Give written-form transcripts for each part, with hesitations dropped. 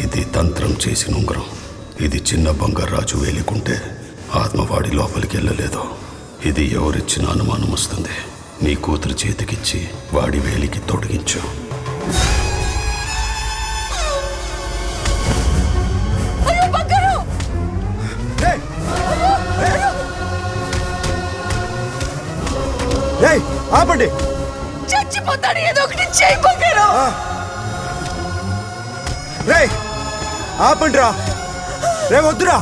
ఇది తంత్రం చేసిన ఉంగరం. ఇది చిన్న బంగారాజు వేలికుంటే ఆత్మవాడి లోపలికి వెళ్ళలేదు. ఇది ఎవరిచ్చిన అనుమానం వస్తుంది. నీ కూతురు చేతికిచ్చి వాడి వేలికి తొడిగించు. ఆపండి, చచ్చిపోతాడు. ఏదో ఒకటి చేయి బంగారు. రే ఆపండి రా. రే వద్దురా.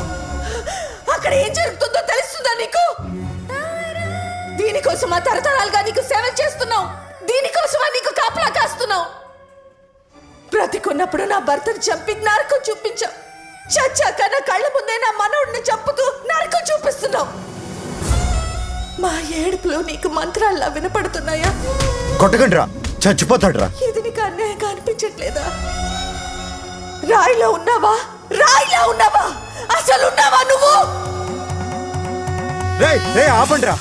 అక్కడ ఏం జరుగుతుందో తెలుస్తుందా నీకు? దీనికోసమా తరతరాలుగా నీకు సేవలు చేస్తున్నావు? దీనికోసమా నీకు కాపలా కాస్తున్నావు? బ్రతికున్నప్పుడు నా భర్తను చంపి నరకం చూపించావు. చచ్చాక నా కళ్ళ ముందే నా మనవుడిని చంపుతూ నరకం చూపిస్తున్నావు. మా ఏడుపులో నీకు మంత్రాల్లా వినపడుతున్నాయా? కొట్టకండి రా, చచ్చిపోతాడు రా. ఇది నీకు అన్యాయంగా అనిపించట్లేదా? రాయిలో ఉన్నావా? రాయిలో ఉన్నావా? అసలు ఉన్నావా నువ్వు? రే రే ఆపండి రా.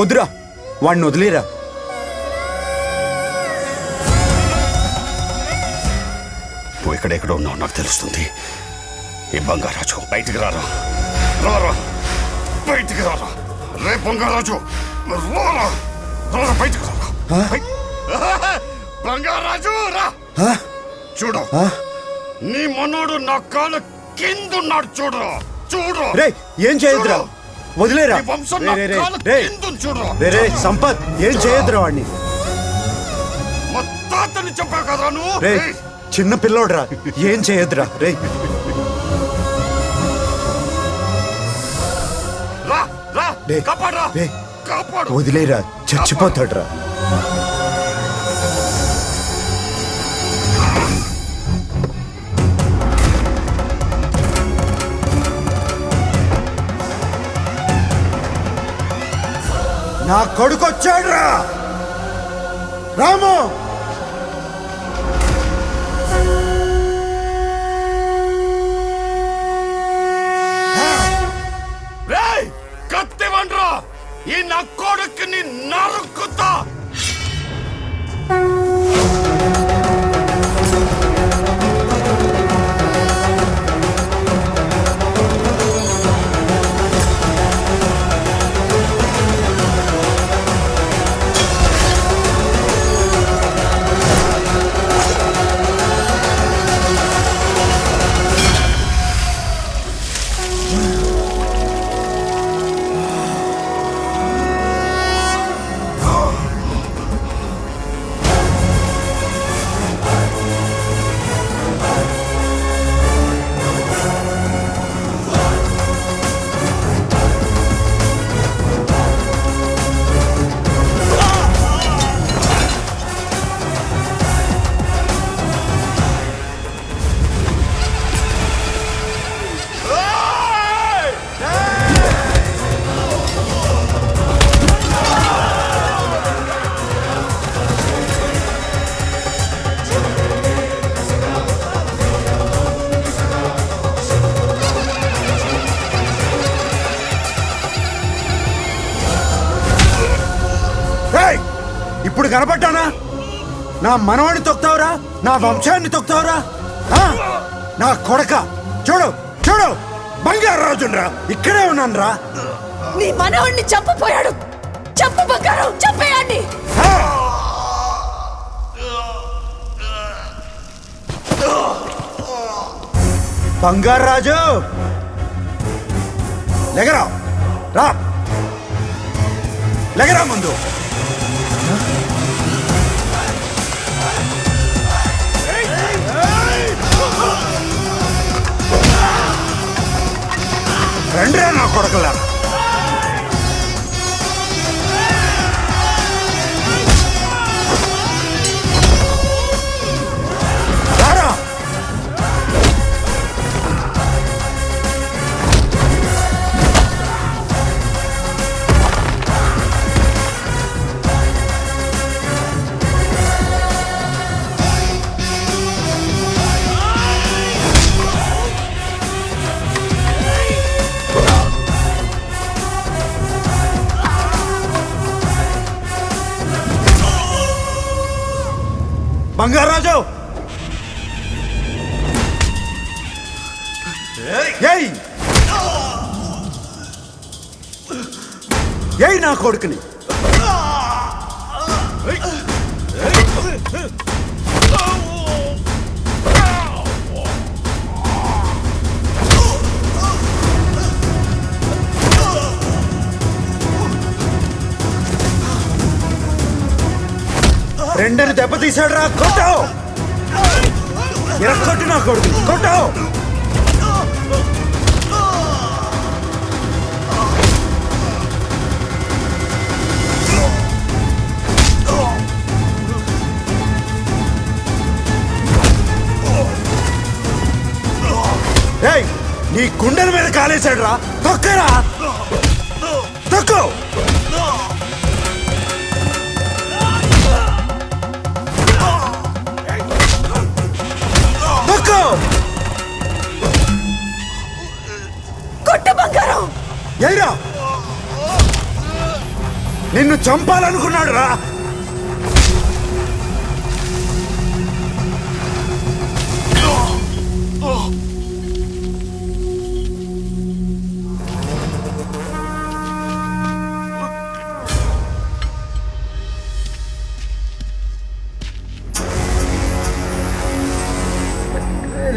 వద్దురా, వాడిని వదిలేరా. నువ్వు ఎక్కడెక్కడ ఉన్నావు నాకు తెలుస్తుంది. ఈ బంగారాజు బయటికి రారా. రారా బయటికి రారా. రే బంగారాజు రారా. రారా బయటికి రారా. బంగారాజు రా. చూడు, నీ మనోడు నా కాళ్ళ కిందున్నాడు. చూడు చూడు. రే ఏం చేయొద్దురా, వదిలేరా. సంపత్ ఏం చేయొద్దురా వాడిని. చెప్పా కదా నువ్వు. రే చిన్న పిల్లోడ్రా, ఏం చేయొద్దురా. రే వదిలేరా, చచ్చిపోతాడు రా. నా కొడుకు వచ్చాడు రా. రాము కత్తివండ్రా. ఈ నా కొడుకుని నరుకుతా. ఇప్పుడు కనపడ్డానా? నా మనవాడిని తొక్తావురా, నా వంశాన్ని తొక్తావురా. నా కొడక చూడు చూడు, బంగారాజురా ఇక్కడే ఉన్నాను రా. నీ మనవాడిని చంపపోయాడు. చంపు బంగారం, చంపేయండి. బంగారాజు లెగరా, రా లెగరా ముందు. రండిరా నా కొడకలారా. రారా. బంగారాజు ఏయ్ ఏయ్ నా కొడుకుని. రెండని దెబ్బతీశాడు రా. కొట్టావు కొట్టు నా కొడుకు కొట్టావు. ఏయ్ నీ గుండెల మీద కాలేశాడు రా. తొక్కరా తొక్కు. కొట్టు బంగారం. ఎయిరా నిన్ను చంపాలనుకున్నాడు రా.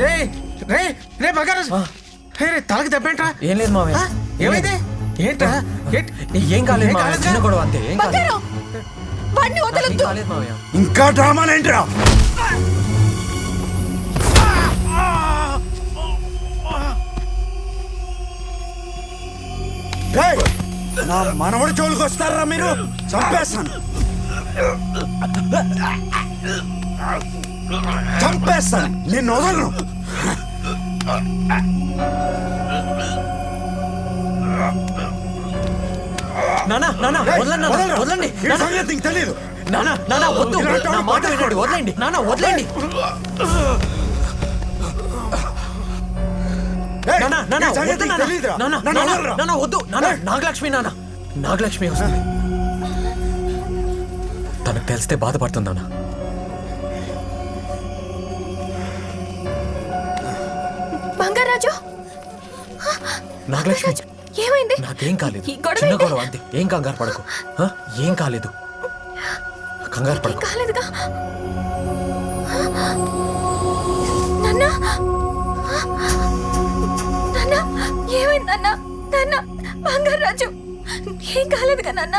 రే రే రే బంగారాజు, రే తలకి దెబ్బేంట్రా? ఏం లేదు మావయ్య. ఏమైంది? ఏంట్రా? ఏం కాలేదు మావయ్య, చిన్న గొడవ అంతే. ఏం కాలేదు. బంగారం వాడిని ఏం వదలొద్దు. కాలేదు మావయ్య. ఇంకా డ్రామాలేంట్రా? ఏయ్, నా మనవడి జోలికి వస్తారా మీరు? చంపేస్తాను చంపేస్తాను, నిన్ను వదలను. నానా నానా వదలండి నాన్న, వదలండి ఈ సంగతి నీకు తెలీదు. నానా నానా వద్దు, నా మాట వినండి, వదలండి నానా, వదలండి ఏయ్, నానా నానా ఈ సంగతి వద్దు నీకు నానా. తెలీదురా. నానా నన్ను నానా వదలరా. నానా వద్దు నానా. నాగలక్ష్మి నానా, నాగలక్ష్మి వస్తుంది. తనకు తెలిస్తే బాధపడుతుందన్నా. బంగారాజు నాగలక్ష్మి ఏమైంది? నాకేం కాలేదు, ఈ గొడవ చిన్న ఏంటి? గొడవ అంతే. ఏం కంగారు పడకు. ఏం కాలేదు, కంగారు పడకు. కాలేదుగా నాన్న. నాన్న ఏమైంది నాన్న? నాన్న బంగారాజు ఏం కాలేదుగా నాన్న?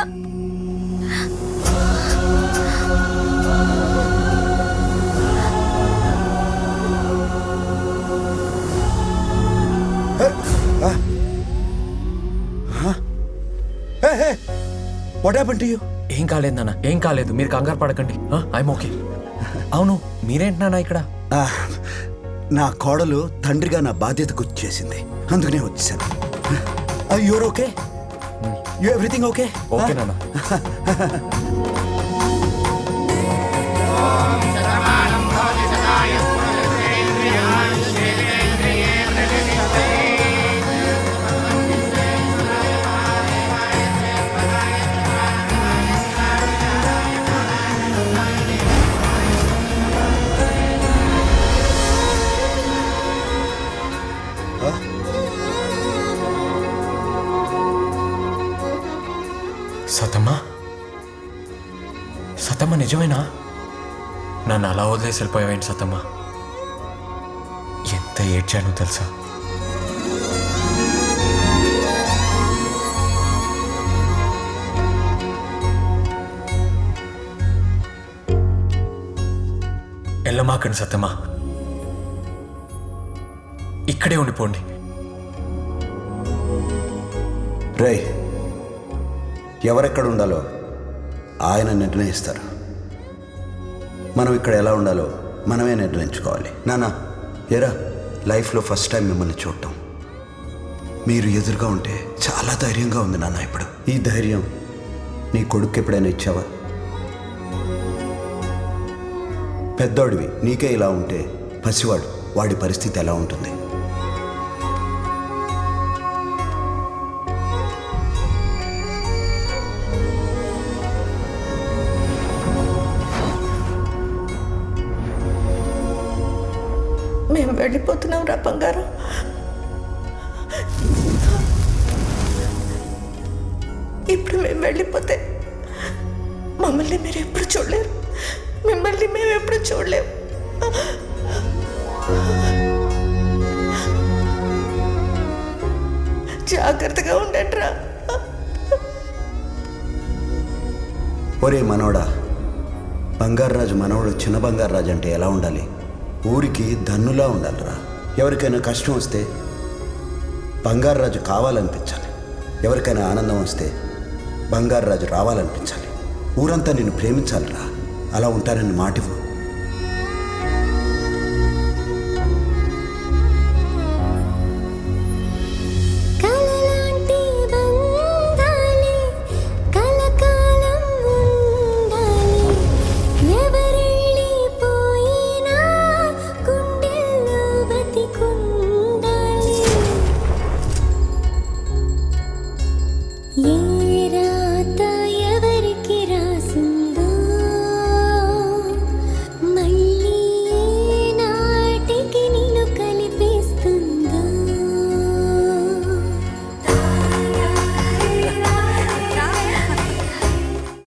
What happened to you? ఏం కాలేదు నాన్న, ఏం కాలేదు, మీరు కంగారు పడకండి. I'm okay. అవును, మీరేంటి నాన్న ఇక్కడ? నా కోడలు తండ్రిగా నా బాధ్యత గుర్చేసింది, అందుకనే వచ్చేసాను. Your okay? You everything okay? Okay నాన్న. సతమ్మా, సతమ్మ నిజమేనా? నన్ను అలా వదిలేసి వెళ్ళిపోయావేంటి సతమ్మ? ఎంత ఏడ్చానో తెలుసా? వెళ్ళమాకండి సతమ్మ, ఇక్కడే ఉండిపోండి. రే, ఎవరెక్కడ ఉండాలో ఆయన నిర్ణయిస్తారు. మనం ఇక్కడ ఎలా ఉండాలో మనమే నిర్ణయించుకోవాలి. నాన్న, ఏరా, లైఫ్లో ఫస్ట్ టైం మిమ్మల్ని చూడటం, మీరు ఎదురుగా ఉంటే చాలా ధైర్యంగా ఉంది నాన్న. ఇప్పుడు ఈ ధైర్యం నీ కొడుకు ఎప్పుడైనా ఇచ్చావా? పెద్దోడివి నీకే ఇలా ఉంటే పసివాడు, వాడి పరిస్థితి ఎలా ఉంటుంది? మేము వెళ్ళిపోతున్నాం రా బంగారం. ఇప్పుడు మేము వెళ్ళిపోతే మమ్మల్ని మీరు ఎప్పుడు చూడలేరు, మిమ్మల్ని మేము ఎప్పుడు చూడలేము. జాగ్రత్తగా ఉండండి రా. ఒరే మనోడా, బంగారాజు మనవడు చిన్న బంగారాజు అంటే ఎలా ఉండాలి? ఊరికి దన్నులా ఉండాలిరా. ఎవరికైనా కష్టం వస్తే బంగారాజు కావాలనిపించాలి, ఎవరికైనా ఆనందం వస్తే బంగారాజు రావాలనిపించాలి. ఊరంతా నిన్ను ప్రేమించాలిరా. అలా ఉంటానని మాటివ్వు.